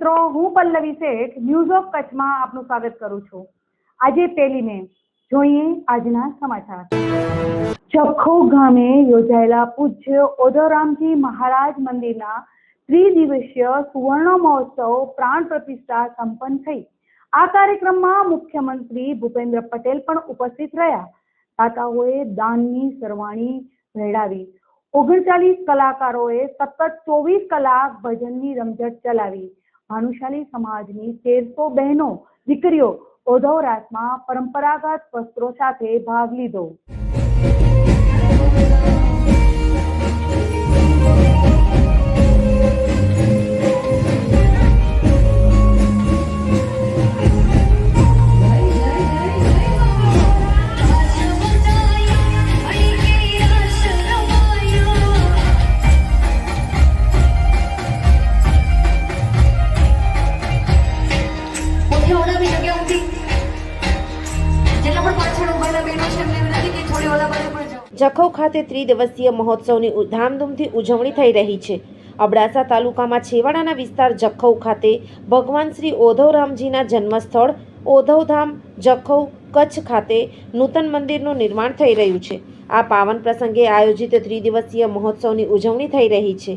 મિત્રો, હું પલ્લવી શેઠ news of કચ્છમાં આપનું સ્વાગત કરું છું। આજે 1 મે જોઈએ આજના સમાચાર। જખૌ ગામે યોજાયેલા પૂજ્ય ઓધવરામજી મહારાજ મંદિરના ત્રિદિવસીય સુવર્ણ મહોત્સવ પ્રાણ પ્રતિષ્ઠા સંપન્ન થઈ। આ કાર્યક્રમમાં મુખ્યમંત્રી ભૂપેન્દ્ર પટેલ પણ ઉપસ્થિત રહ્યા। દાતાઓએ દાનની સરવાણી ભેળાવી। 39 કલાકારોએ સતત 24 કલાક ભજનની રમઝટ ચલાવી। ભાનુશાલી સમાજની 1300 બહેનો દીકરીઓ ઓધવ રાસમાં પરંપરાગત વસ્ત્રો સાથે ભાગ લીધો। જખૌ ખાતે ત્રિદિવસીય મહોત્સવની ધામધૂમથી ઉજવણી થઈ રહી છે। અબડાસા તાલુકામાં છેવાડાના વિસ્તાર જખૌ ખાતે ભગવાન શ્રી ઓધવરામજીના જન્મસ્થળ ઓધવધામ જખૌ કચ્છ ખાતે નૂતન મંદિરનું નિર્માણ થઈ રહ્યું છે। આ પાવન પ્રસંગે આયોજિત ત્રિદિવસીય મહોત્સવની ઉજવણી થઈ રહી છે।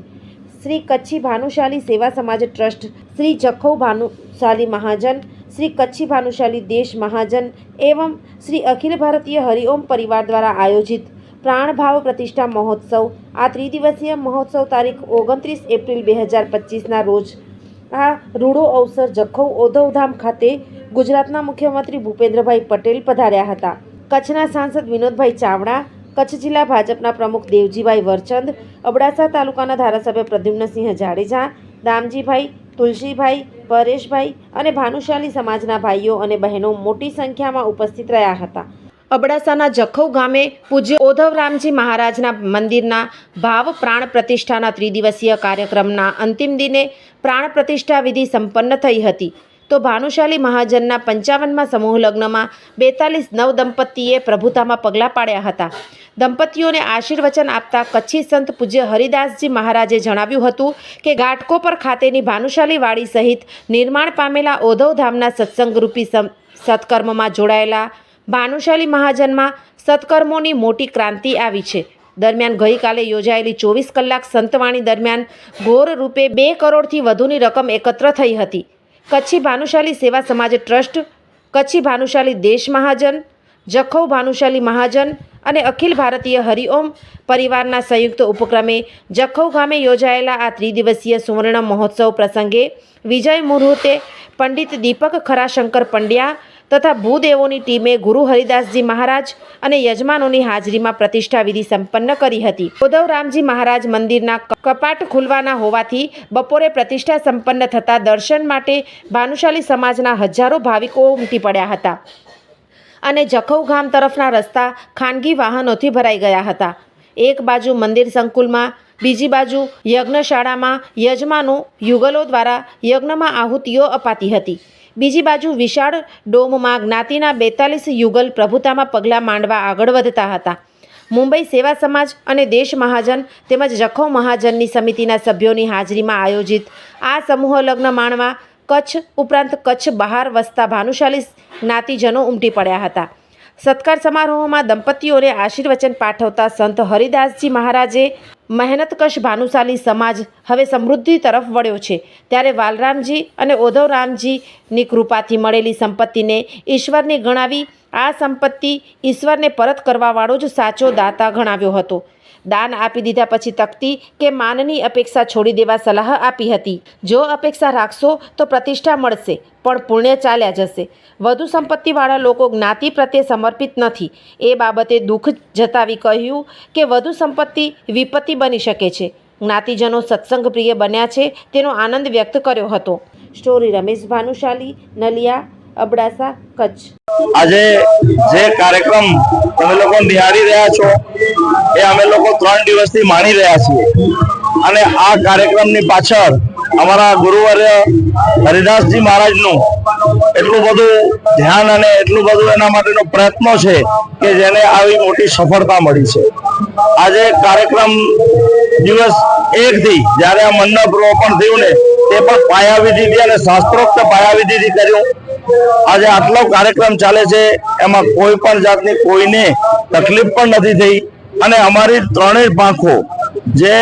શ્રી કચ્છી ભાનુશાલી સેવા સમાજ ટ્રસ્ટ, શ્રી જખૌ ભાનુશાલી મહાજન, श्री कच्छी भानुशाली देश महाजन एवं श्री अखिल भारतीय हरिओम परिवार द्वारा आयोजित प्राण भाव प्रतिष्ठा महोत्सव आ त्रिदिवसीय महोत्सव तारीख 29 एप्रिल 2025 रोज आ रूड़ो अवसर जखौ ओधवधाम खाते गुजरातना मुख्यमंत्री भूपेन्द्रभाई पटेल पधार्या हता। कच्छना सांसद विनोदभाई चावड़ा, कच्छ जिला भाजपना प्रमुख देवजीभाई वरचंद, अबडासा तालुकाना धारासभ्य प्रद्युम्नसिंह जाडेजा, दामजीभाई, तुलसीभाई, परेशभाई અને ભાનુશાલી સમાજના ભાઈઓ અને બહેનો મોટી સંખ્યામાં ઉપસ્થિત રહ્યા હતા। અબડાસાના જખૌ ગામે પૂજ્ય ઓધવરામજી મહારાજના મંદિરના ભાવ પ્રાણ પ્રતિષ્ઠાના ત્રિદિવસીય કાર્યક્રમના અંતિમ દિને પ્રાણ પ્રતિષ્ઠા વિધિ સંપન્ન થઈ હતી। તો ભાનુશાલી મહાજનના 55મા સમૂહ લગ્નમાં 42 નવદંપતીએ પ્રભુતામાં પગલાં પાડ્યા હતા। દંપતીઓને આશીર્વચન આપતા કચ્છી સંત પૂજ્ય હરિદાસજી મહારાજે જણાવ્યું હતું કે ઘાટકોપર ખાતેની ભાનુશાલી વાડી સહિત નિર્માણ પામેલા ઓધવધામના સત્સંગરૂપી સત્કર્મમાં જોડાયેલા ભાનુશાલી મહાજનમાં સત્કર્મોની મોટી ક્રાંતિ આવી છે। દરમિયાન ગઈકાલે યોજાયેલી 24 કલાક સંતવાણી દરમિયાન ઘોર રૂપે 2 કરોડથી વધુની રકમ એકત્ર થઈ હતી। કચ્છી ભાનુશાલી સેવા સમાજ ટ્રસ્ટ, કચ્છી ભાનુશાલી દેશ મહાજન, જખૌ ભાનુશાલી મહાજન અને અખિલ ભારતીય હરિઓમ પરિવારના સંયુક્ત ઉપક્રમે જખૌ ગામે યોજાયેલા આ ત્રિદિવસીય સુવર્ણ મહોત્સવ પ્રસંગે વિજય મુહૂર્તે પંડિત દીપક ખરાશંકર પંડ્યા તથા ભૂદેવોની ટીમે ગુરુ હરિદાસજી મહારાજ અને યજમાનોની હાજરીમાં પ્રતિષ્ઠા વિધિ સંપન્ન કરી હતી। ઓધવરામજી મહારાજ મંદિરના કપાટ ખુલવાના હોવાથી બપોરે પ્રતિષ્ઠા સંપન્ન થતાં દર્શન માટે ભાનુશાલી સમાજના હજારો ભાવિકો ઉમટી પડ્યા હતા અને જખૌ ગામ તરફના રસ્તા ખાનગી વાહનોથી ભરાઈ ગયા હતા। એક બાજુ મંદિર સંકુલમાં, બીજી બાજુ યજ્ઞશાળામાં યજમાનો યુગલો દ્વારા યજ્ઞમાં આહુતિઓ અપાતી હતી। બીજી બાજુ વિશાળ ડોમમાં જ્ઞાતિના 42 યુગલ પ્રભુતામાં પગલાં માંડવા આગળ વધતા હતા। મુંબઈ સેવા સમાજ અને દેશ મહાજન તેમજ જખૌ મહાજનની સમિતિના સભ્યોની હાજરીમાં આયોજિત આ સમૂહ લગ્ન માણવા કચ્છ ઉપરાંત કચ્છ બહાર વસતા ભાનુશાલી જ્ઞાતિજનો ઉમટી પડ્યા હતા। સત્કાર સમારોહમાં દંપતીઓને આશીર્વચન પાઠવતા સંત હરિદાસજી મહારાજે મહેનતકશ ભાનુશાલી સમાજ હવે સમૃદ્ધિ તરફ વળ્યો છે, ત્યારે વાલરામજી અને ઓધવરામજીની કૃપાથી મળેલી સંપત્તિને ઈશ્વરની ગણાવી આ સંપત્તિ ઈશ્વરને પરત કરવાવાળો જ સાચો દાતા ગણાવ્યો હતો। દાન આપી દીધા પછી તકતી કે માનની અપેક્ષા છોડી દેવા સલાહ આપી હતી। જો અપેક્ષા રાખશો તો પ્રતિષ્ઠા મળશે, પણ પુણ્ય ચાલ્યા જશે। વધુ સંપત્તિવાળા લોકો જ્ઞાતિ પ્રત્યે સમર્પિત નથી એ બાબતે દુઃખ જતાવી કહ્યું કે વધુ સંપત્તિ વિપત્તિ બની શકે છે। જ્ઞાતિજનો સત્સંગ પ્રિય બન્યા છે તેનો આનંદ વ્યક્ત કર્યો હતો। સ્ટોરી રમેશ ભાનુશાલી, નલિયા, અબડાસા, કચ્છ। આજે જે કાર્યક્રમ તમે લોકો નિહાળી રહ્યા છો એ અમે લોકો 3 દિવસથી માણી રહ્યા છીએ અને આ કાર્યક્રમની પાછળ અમારા ગુરુવર્ય હરિદાસજી મહારાજનું એટલું બધું ધ્યાન અને એટલું બધું એના માટેનો પ્રયત્નો છે કે જેને આવી મોટી સફળતા મળી છે. આજે કાર્યક્રમ દિવસ 1 થી જ્યારે આ મંડપ રોપણ થયું ને તે પણ પાયાવિધિથી અને શાસ્ત્રોક્ત પાયાવિધિથી કર્યું. આજે આટલો કાર્યક્રમ ચાલે છે એમાં કોઈ પણ જાતની કોઈને તકલીફ પણ નથી થઈ અને અમારી ત્રણેય પાંખો જે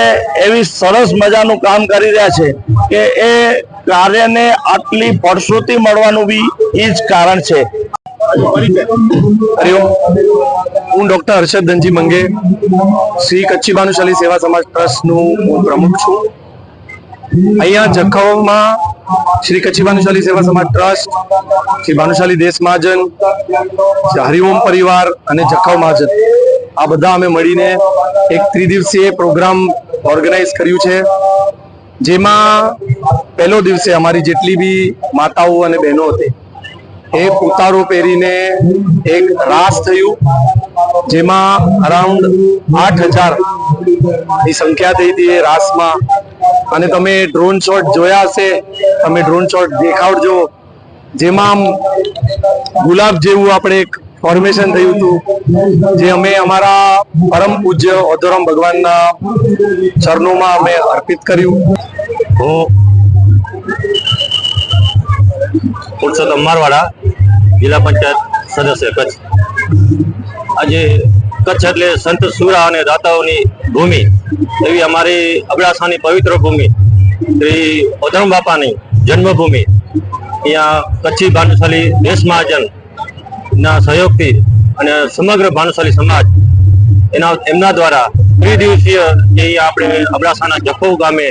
એવી સરસ મજાનું કામ કરી રહ્યા છે કે એ કાર્યને આટલી ફળશ્રુતિ મળવાનું બી એ જ કારણ છે. હરિઓમ, હું ડોક્ટર હર્ષદ ધનજી મંગે, શ્રી કચ્છી ભાનુશાલી સેવા સમાજ ટ્રસ્ટનું હું પ્રમુખ છું. અહીંયા જખૌમાં શ્રી કચ્છી ભાનુશાલી સેવા સમાજ ટ્રસ્ટ, શ્રી ભાનુશાલી દેશ મહાજન, હરિઓમ પરિવાર અને જખૌ મહાજન આ બધા અમે મળીને એક ત્રિદિવસીય પ્રોગ્રામ ઓર્ગેનાઇઝ કર્યું છે, જેમાં પહેલો દિવસે અમારી જેટલી બી માતાઓ અને બહેનો હતી એ ઉતારો પહેરીને એક રાસ થયું, જેમાં અરાઉન્ડ 8,000 ની સંખ્યા થઈ હતી એ રાસમાં. અને તમે ડ્રોન શોટ જોયા હશે, તમે ડ્રોન શોટ દેખાડજો, જેમાં ગુલાબ જેવું આપણે એક ફોર્મેશન થયું હતું, જે અમે અમારા પરમ પૂજ્ય ઓધોરામ ભગવાનના ચરણોમાં અમે અર્પિત કર્યું. હું પુરુષોત્તમ મારવાડા, જિલ્લા પંચાયત સદસ્ય કચ્છ. આજે કચ્છ એટલે સંત સુરા અને દાતાઓની ભૂમિ એવી અમારી અબડાસાની પવિત્ર ભૂમિ, શ્રી ઓધરમ બાપાની જન્મભૂમિ. અહીંયા કચ્છી ભાનુશાલી દેશ મહાજન ના સહયોગથી અને સમગ્ર ભાનુશાલી સમાજ એમના દ્વારા ત્રિદિવસીય જે આપણે અબડાસાના જખૌ ગામે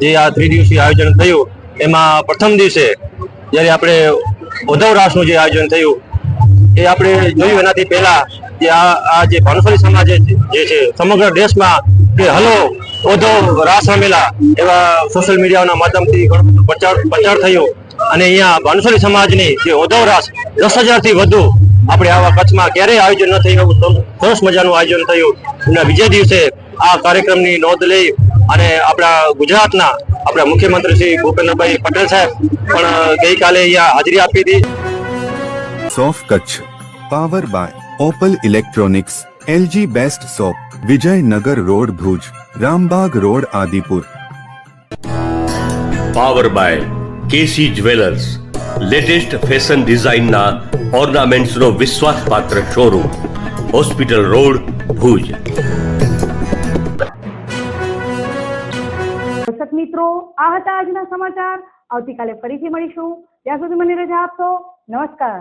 જે આ ત્રિદિવસીય આયોજન થયું, એમાં પ્રથમ દિવસે જ્યારે આપણે ઉદ્ધવ રાસનું જે આયોજન થયું એ આપણે જોયું. એનાથી પહેલા જે આ જે ભાનુશાલી સમાજ જે છે સમગ્ર દેશમાં કે હલો ઉદ્ધવ રાસ રમેલા એવા સોશિયલ મીડિયાના માધ્યમથી ઘણો પ્રચાર થયો. અને અહીંયા ભાનુશાલી સમાજની જે ઉદ્ધવ રાસ 10,000 થી વધુ આપણે આવા કચ્છમાં ક્યારેય આયોજન ન થયું, એવું સરસ મજાનું આયોજન થયું. અને બીજે દિવસે આ કાર્યક્રમની નોંધ લઈ અને આપણા ગુજરાતના આપણા મુખ્યમંત્રી શ્રી ભૂપેન્દ્રભાઈ પટેલ સાહેબ પણ ગઈકાલે અહીંયા હાજરી આપી હતી. સોફ Kutch power by Opal electronics, LG best shop, Vijaynagar road Bhuj, Rambagh road Adipur. Power by KC jewellers, latest fashion ડિઝાઇનના ઓર્નામેન્ટ્સનો વિશ્વાસપાત્ર શોરૂમ, હોસ્પિટલ રોડ ભુજ. દર્શક મિત્રો, આ હતા આજના સમાચાર. આવતીકાલે ફરીથી મળીશું. ત્યાં સુધી મને રજા આપશો. નમસ્કાર.